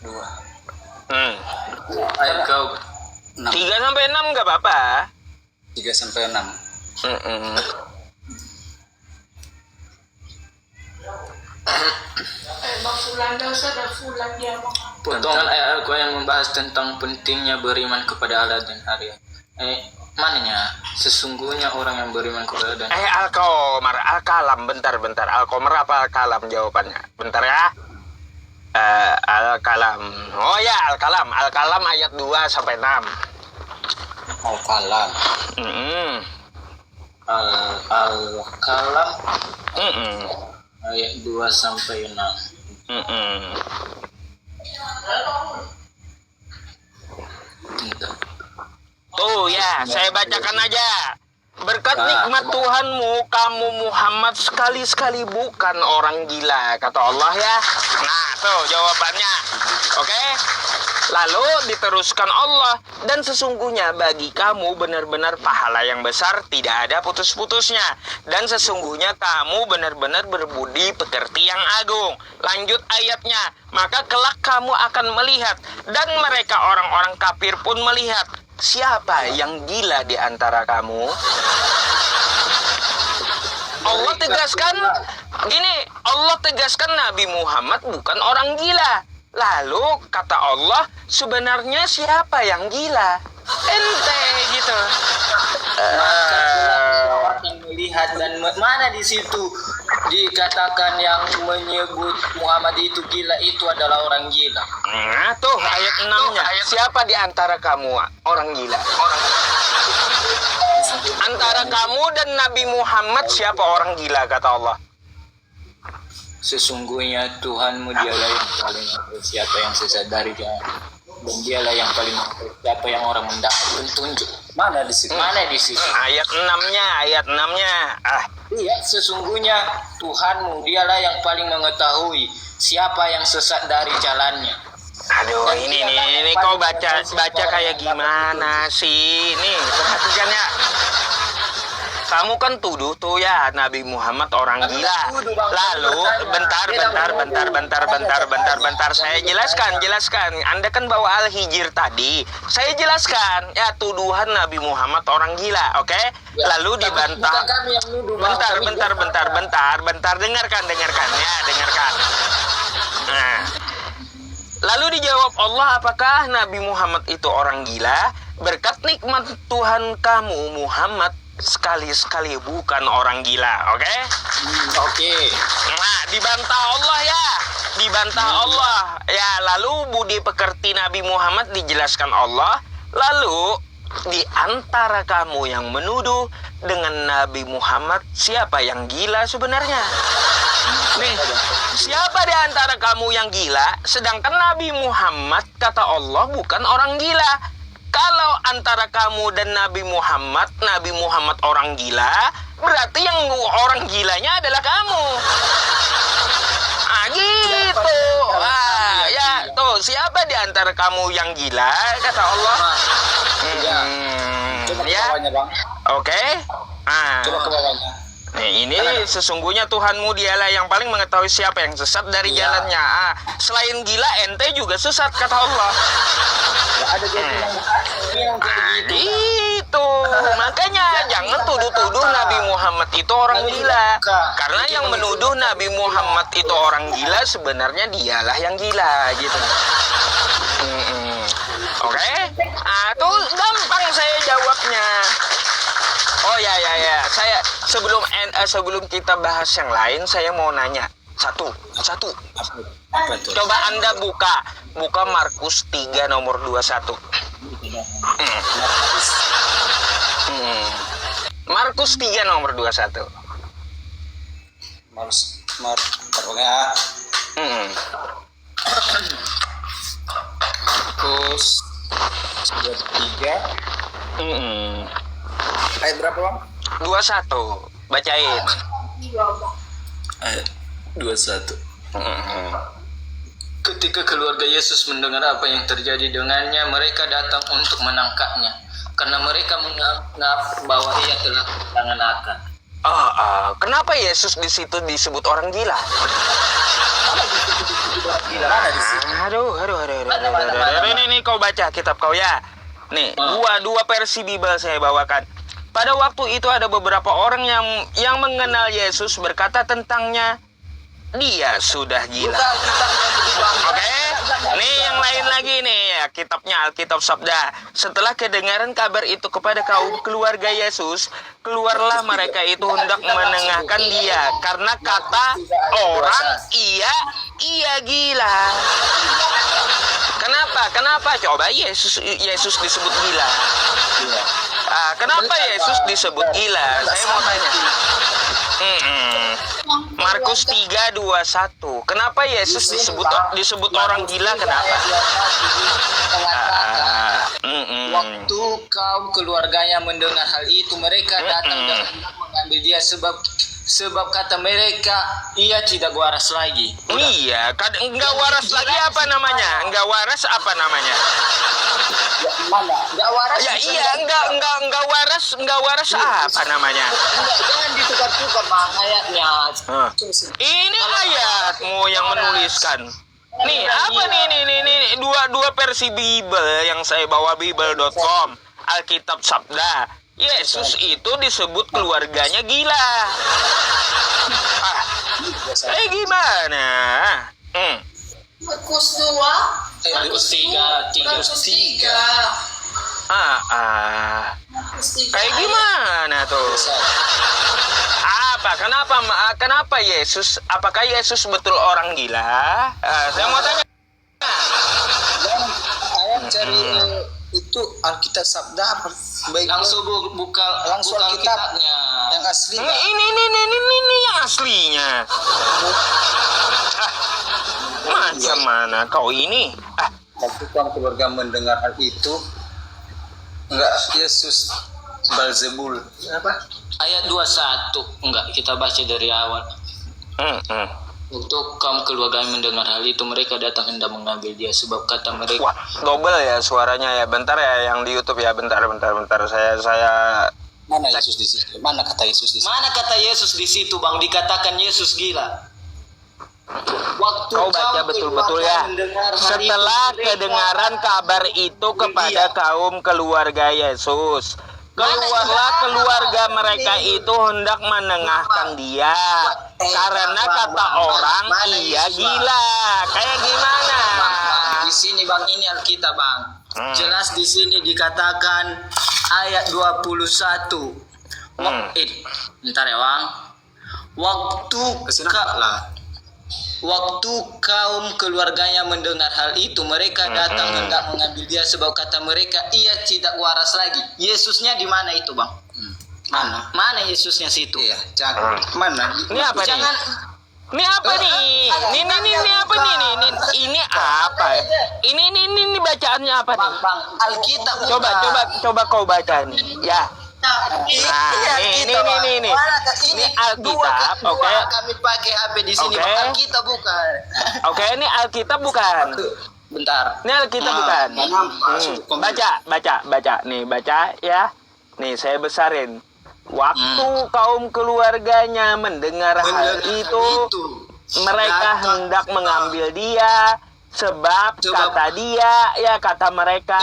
2. Ayo kau 6. 3 sampai 6 nggak apa-apa. 3 sampai 6. potongan ayat Al-Quran yang membahas tentang pentingnya beriman kepada Allah dan hari. Mananya? Sesungguhnya orang yang beriman kepada Allah dan Al-Qamar, Al-Kalam, bentar. Al-Qamar apa Al-Kalam jawabannya? Bentar ya. Al-Kalam. Oh ya, Al-Kalam. Al-Kalam ayat 2 sampai 6. Al-Kalam. Al-Kalam ayat 2 sampai 6. Tuh ya, saya bacakan aja. Berkat nikmat Tuhanmu, kamu Muhammad sekali-sekali bukan orang gila, kata Allah ya. Nah, tuh jawabannya. Oke? Lalu diteruskan Allah, dan sesungguhnya bagi kamu benar-benar pahala yang besar, tidak ada putus-putusnya. Dan sesungguhnya kamu benar-benar berbudi pekerti yang agung. Lanjut ayatnya, maka kelak kamu akan melihat, dan mereka orang-orang kafir pun melihat. Siapa yang gila di antara kamu? Allah tegaskan, gini, Allah tegaskan Nabi Muhammad bukan orang gila. Lalu kata Allah, sebenarnya siapa yang gila? Ente gitu. Akan melihat, dan mana di situ dikatakan yang menyebut Muhammad itu gila itu adalah orang gila. Nah tuh ayat 6-nya. Siapa di antara kamu orang gila? Antara kamu dan Nabi Muhammad siapa orang gila, kata Allah? Sesungguhnya Tuhanmu dialah yang paling tahu siapa yang sesat dari jalan, dan dialah yang paling tahu siapa yang orang mendapat petunjuk. Mana di situ? Ayat 6-nya. Iya, sesungguhnya Tuhanmu dialah yang paling mengetahui siapa yang sesat dari jalannya. Aduh, ini kau baca kayak gimana sih? Nih, perhatikan ya. Kamu kan tuduh tuh ya Nabi Muhammad orang gila. Lalu bentar. Saya jelaskan. Anda kan bawa Al-Hijr tadi. Saya jelaskan ya tuduhan Nabi Muhammad orang gila, oke? Lalu dibantah. Bentar. Dengarkan ya, dengarkan. Nah, lalu dijawab Allah, apakah Nabi Muhammad itu orang gila? Berkat nikmat Tuhan kamu Muhammad sekali-sekali bukan orang gila, oke? Oke. Nah, dibantah Allah ya. Ya, lalu budi pekerti Nabi Muhammad dijelaskan Allah. Lalu di antara kamu yang menuduh dengan Nabi Muhammad, siapa yang gila sebenarnya? Nih, siapa di antara kamu yang gila? Sedangkan Nabi Muhammad, kata Allah, bukan orang gila. Kalau antara kamu dan Nabi Muhammad orang gila, berarti yang orang gilanya adalah kamu. Gitu. Ya, tuh, siapa di antara kamu yang gila, kata Allah? Coba ke Ya. bawahnya, Bang. Oke. Coba ke bawahnya. Nih, ini sesungguhnya Tuhanmu dialah yang paling mengetahui siapa yang sesat dari jalannya. Selain gila, ente juga sesat, kata Allah. Gak ada jadi yang Gitu. Makanya jangan tuduh-tuduh Nabi Muhammad itu orang gila. Karena yang menuduh Nabi Muhammad itu orang gila sebenarnya dialah yang gila, gitu. Oke? Tuh gampang saya jawabnya. Oh ya. Saya sebelum kita bahas yang lain, saya mau nanya satu. Apa itu? Coba Anda buka Markus 3 nomor 21. Markus 3 nomor 21. Markus 23. Ayat berapa, Bang? 21. Bacain. Ayat 21. Ketika keluarga Yesus mendengar apa yang terjadi dengannya, mereka datang untuk menangkapnya, karena mereka menganggap bahwa ia telah kehilangan akal. Kenapa Yesus di situ disebut orang gila? Mana di situ? Aduh. Ini kau baca kitab kau ya. Nih, dua versi Bible saya bawakan. Pada waktu itu ada beberapa orang yang mengenal Yesus berkata tentangnya, dia sudah gila. Oke, nih yang lain lagi nih ya, kitabnya Alkitab Sabda. Setelah kedengaran kabar itu kepada kaum keluarga Yesus, keluarlah mereka itu hendak menengahkan dia, karena kata orang ia gila. Kenapa? Coba Yesus disebut gila. Kenapa Yesus disebut gila? Saya mau tanya. Markus 3:21. Kenapa Yesus disebut orang gila? Kenapa? Waktu kaum keluarganya mendengar hal itu, mereka datang dan hendak mengambil dia sebab kata mereka ia tidak waras lagi. Iya, enggak waras lagi apa namanya? Enggak waras apa namanya? Enggak waras. Ya iya, enggak waras apa namanya? Jangan ditukar-tukar Bang ayatnya. Ini ayatmu yang menuliskan. Nih, apa nih dua versi Bible yang saya bawa bible.com, Alkitab Sabda. Yesus itu disebut keluarganya gila. Gimana? Markus 2 Markus 3:3. Kayak gimana tuh? Kenapa Yesus? Apakah Yesus betul orang gila? Saya mau tanya. Ayat cari itu Alkitab Sabda Langsung buka Alkitabnya yang asli. Ini yang aslinya. Macam mana kau ini? Waktu kaum keluarga mendengar hal itu, enggak Yesus Belzebul. Apa? ayat 21. Enggak, kita baca dari awal. Untuk kaum keluarga yang mendengar hal itu, mereka datang hendak mengambil dia sebab kata mereka. Wah, double ya suaranya ya. Bentar ya yang di YouTube ya. Bentar. Saya Mana Yesus di situ? Mana kata Yesus di situ? Mana kata Yesus di situ, Bang? Dikatakan Yesus gila. Waktu kau baca betul-betul ya. Setelah kedengaran kabar itu kepada kaum keluarga Yesus, keluarlah keluarga mereka itu hendak menengahkan dia, karena kata orang ia gila. Kayak gimana? Di sini Bang, ini Alkitab Bang. Jelas di sini dikatakan ayat 21. Bentar ya Bang. Waktu kaum keluarganya mendengar hal itu, mereka datang hendak mengambil dia sebab kata mereka ia tidak waras lagi. Yesusnya di mana itu Bang? Mana Yesusnya situ? Iya, jangan. Mana? Ini apa nih? Ini apa nih? Ini apa nih? Ini apa? Ini bacaannya apa nih? Bang, Alkitab. Coba kau baca nih. Ya. Nah, ini. Ini Alkitab, oke. Kami pakai HP di sini, Oke. Bang. Alkitab bukan. Oke, ini Alkitab bukan. Bentar. Ini Alkitab bukan. Baca. Nih, baca ya. Nih, saya besarin. Waktu kaum keluarganya mendengar hal itu, mereka hendak mengambil dia, sebab kata mereka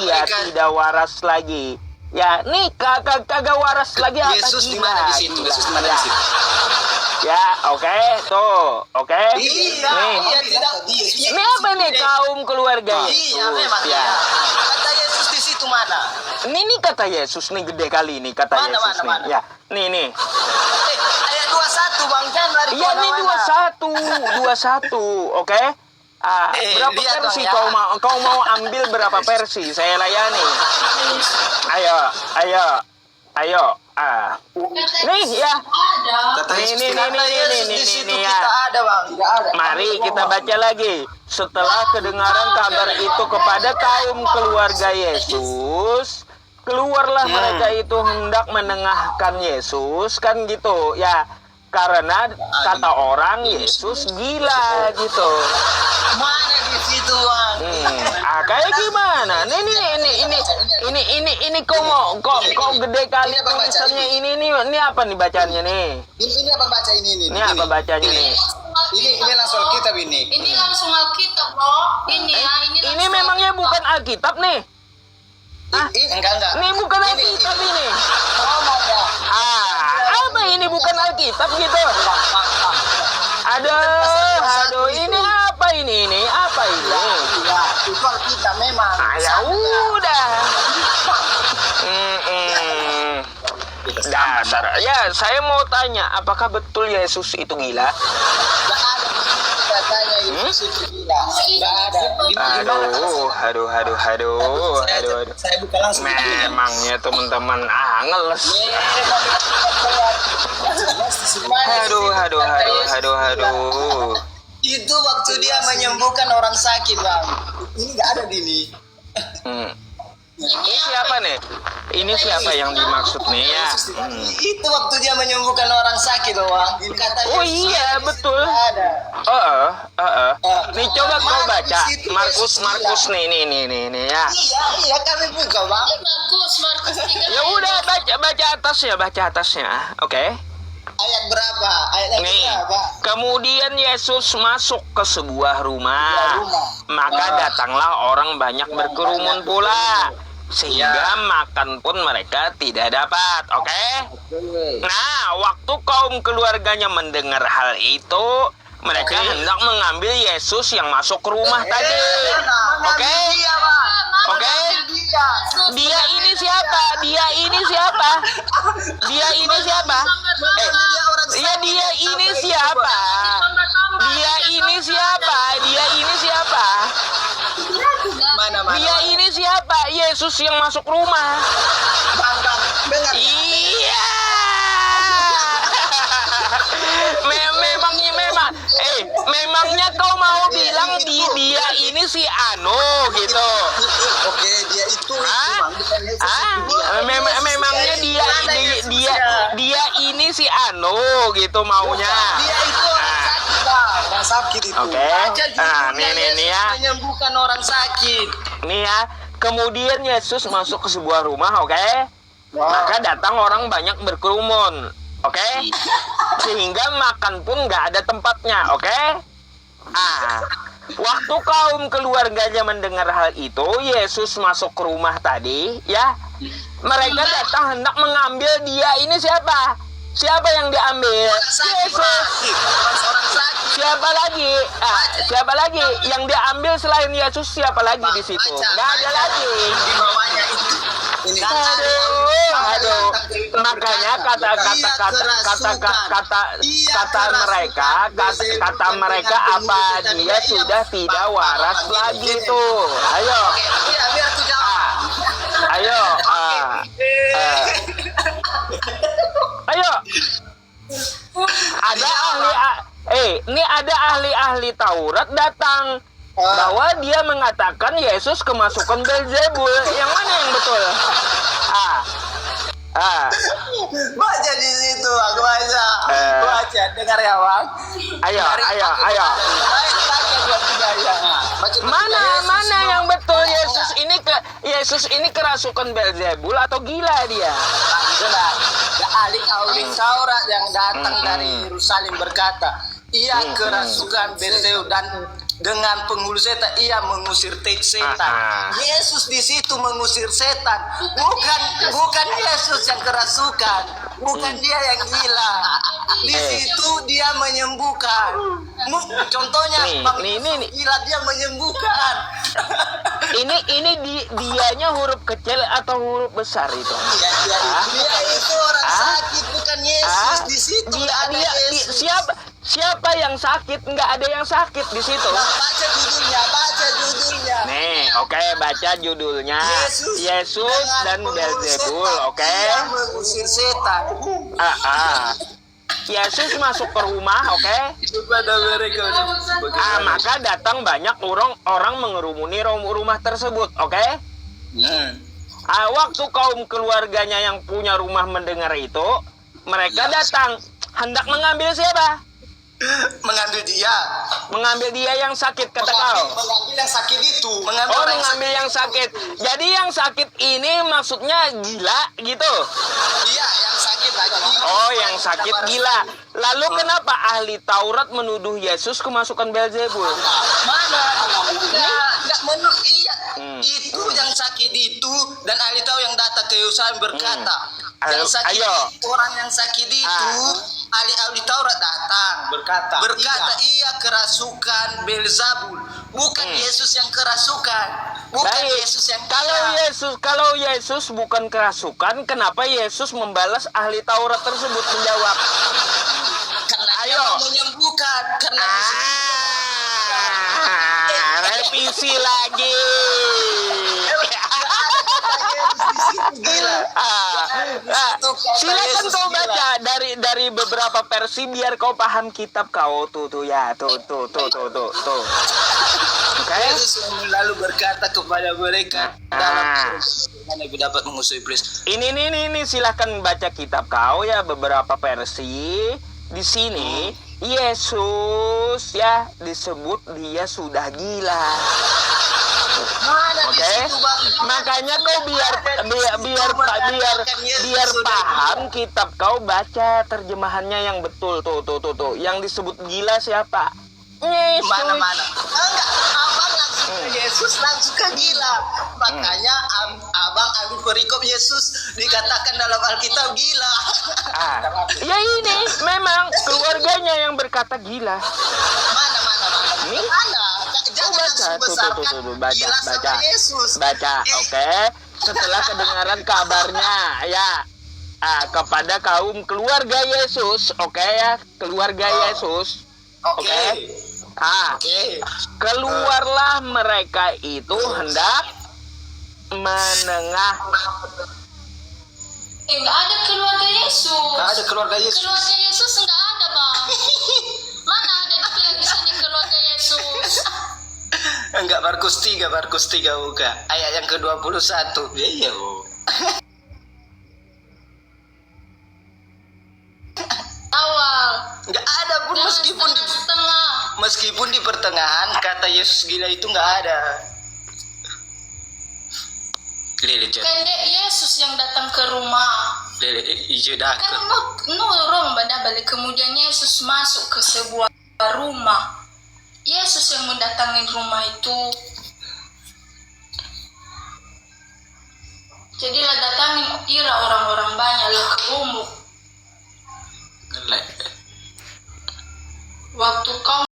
ia tidak waras lagi. Ya, nih kagak waras lagi apa Yesus di gimana? mana di situ? Yesus di mana di situ? Ya, oke, tuh, oke. Iya, Nih, tidak. ini apa nih kaum keluarga Yesus? Iya, memang. Ya. Kata Yesus di situ mana? Ini kata Yesus nih gede kali nih kata Yesus nih. Mana? Ya, nih. Ayat 21 Bang, jangan lari Iya, ini 21, oke? Berapa versi ya. kau mau ambil berapa versi? Saya layani. Ayo. Nih ya. Nih ya. Ada Bang, tidak ada. Mari kita baca lagi. Setelah kedengaran kabar itu kepada kaum keluarga Yesus, keluarlah mereka itu hendak menengahkan Yesus, kan gitu ya. Karena kata orang Yesus gila gitu. Mana di situ Bang? Kayak gimana? Ini kau gede kali tulisannya ini apa nih bacanya nih? Ini apa baca ini? Ini apa bacanya nih? Ini langsung Alkitab ini. Ini langsung Alkitab, Bro. Ini ya, ini Ini Alkitab nih. Enggak. Ini bukan Alkitab ini. Apa ini bukan Alkitab gitu? Aduh, ini apa ini? Apa ini? Iya, itu Alkitab memang. Ya udah. Dasar. Ya, saya mau tanya, apakah betul Yesus itu gila? Nggak ada katanya Yesus itu gila. Nggak ada. Aduh. Saya buka langsung. Memangnya teman-teman ngeles. Aduh. Itu waktu dia menyembuhkan orang sakit, Bang. Ini nggak ada di ini. Ini siapa nih? Ini siapa yang dimaksud nih ya? Itu waktu dia menyembuhkan orang sakit, Bang. Ini kata Oh Yesus iya, itu betul. ada. Nih coba kau baca Markus nih ya. Iya, kami buka, Bang. Markus 3. Ya udah baca atasnya. Oke. Ayat berapa? Ayat yang Nih, berapa? kemudian Yesus masuk ke sebuah rumah. Maka datanglah orang banyak berkerumun pula, sehingga makan pun mereka tidak dapat. Oke? Nah, waktu kaum keluarganya mendengar hal itu, mereka hendak mengambil Yesus yang masuk ke rumah tadi. Oke? Oke? Dia ini siapa? Dia ini siapa? Dia ini siapa? Dia ini siapa? Dia ini siapa? Dia ini siapa? Mana? Dia ini siapa? Yesus yang masuk rumah. Dengar. Iya. Memangnya kau mau bilang dia ini si Anu gitu? Oke, dia itu. Memangnya dia ini si Anu gitu maunya. Dia itu orang sakit, Bang. Orang sakit itu. Oke. Baca judulnya, Nih ya. Yesus menyembuhkan orang sakit. Nih ya. Kemudian Yesus masuk ke sebuah rumah, oke? Maka datang orang banyak berkerumun, oke? Sehingga makan pun nggak ada tempatnya, oke? Waktu kaum keluarganya mendengar hal itu, Yesus masuk ke rumah tadi, ya. Mereka datang hendak mengambil dia. Ini siapa? Siapa yang diambil? Yesus. Siapa lagi? Siapa lagi yang diambil selain Yesus? Siapa lagi di situ? Nggak ada lagi. Di bawahnya itu. Ini. Aduh. Makanya kata mereka apa dia sudah tidak waras lagi tuh. Ayo. Iya, biar aku jawab. Ayo. Ayo. Ada ahli Taurat datang bahwa dia mengatakan Yesus kemasukan Beelzebul. Yang mana yang betul? Baca di situ, aku baca. Baca, dengar ya, Bang. Ayo. Mana yang betul? Yesus ini kerasukan Beelzebul atau gila dia? Benar. Ahli Taurat yang datang dari Yerusalem berkata, ia kerasukan Beelzebul dan dengan penghulu setan ia mengusir setan. Yesus di situ mengusir setan, bukan Yesus yang kerasukan, bukan dia yang gila. Di situ dia menyembuhkan. Contohnya Nih. gila, dia menyembuhkan. Dianya huruf kecil atau huruf besar itu? Dia itu orang sakit, bukan Yesus. Di situ ada Yesus. Siapa yang sakit? Nggak ada yang sakit di situ. Baca judulnya. Nih, oke, baca judulnya. Yesus dan Beelzebul, oke. Dia mengusir setan. Yesus masuk ke rumah, oke. Maka datang banyak orang mengerumuni rumah tersebut, oke. Waktu kaum keluarganya yang punya rumah mendengar itu, mereka datang hendak mengambil siapa? Mengambil dia yang sakit, kata kau. Mengambil yang sakit itu. Mengambil yang sakit. Jadi yang sakit ini maksudnya gila gitu. Iya, yang sakit lagi. Yang sakit gila. Lalu kenapa ahli Taurat menuduh Yesus kemasukan Beelzebul? Mana? Enggak menuduh. Iya. Itu sakit itu dan ahli tahu yang datang ke Yerusalem berkata, yang sakit Ayo. orang yang sakit itu ahli Taurat datang Berkata, iya kerasukan Belzebul, bukan Yesus yang kerasukan, bukan Baik. Yesus yang Kalau Yesus bukan kerasukan, kenapa Yesus membalas ahli Taurat tersebut menjawab? karena dia Ayo. mau menyembuhkan, karena Revisi lagi. gila. Silakan kau baca dari beberapa versi biar kau paham kitab kau tuh ya tuh. Oke. Yesus lalu berkata kepada mereka dalam mana ibu dapat mengusui iblis. Ini silakan baca kitab kau ya beberapa versi. Di sini Yesus ya disebut dia sudah gila. Mana di Oke, situ, Bang? makanya kau biar paham kitab kau baca terjemahannya yang betul tuh. Yang disebut gila siapa? Yesus. Mana? Enggak, abang langsung ke Yesus langsung ke gila. Makanya abang ambil perikop Yesus dikatakan dalam Alkitab gila. Ya ini memang keluarganya yang berkata gila. Mana? Ini? Mana? Jangan Baca langsung besarkan gila sama Yesus. Baca, oke. Setelah kedengaran kabarnya ya kepada kaum keluarga Yesus, oke ya, keluarga Yesus. Oke. Keluarlah mereka itu hendak menengah. Enggak ada keluarga Yesus. Nggak ada keluarga Yesus. Keluarga Yesus enggak ada, Bang. Mana ada dibilang di sini keluarga Yesus? Enggak, Markus 3 buka. Ayat yang ke-21. Iya. Awal. Enggak ada pun Dan setengah. meskipun di pertengahan kata Yesus gila itu enggak ada. Lele Pendek Yesus yang datang ke rumah. ijo dah Kan nurung pada balik. Kemudian Yesus masuk ke sebuah rumah. Yesus yang mendatangi rumah itu. Jadilah datangin kira orang-orang banyak lah ke rumah. Waktu kau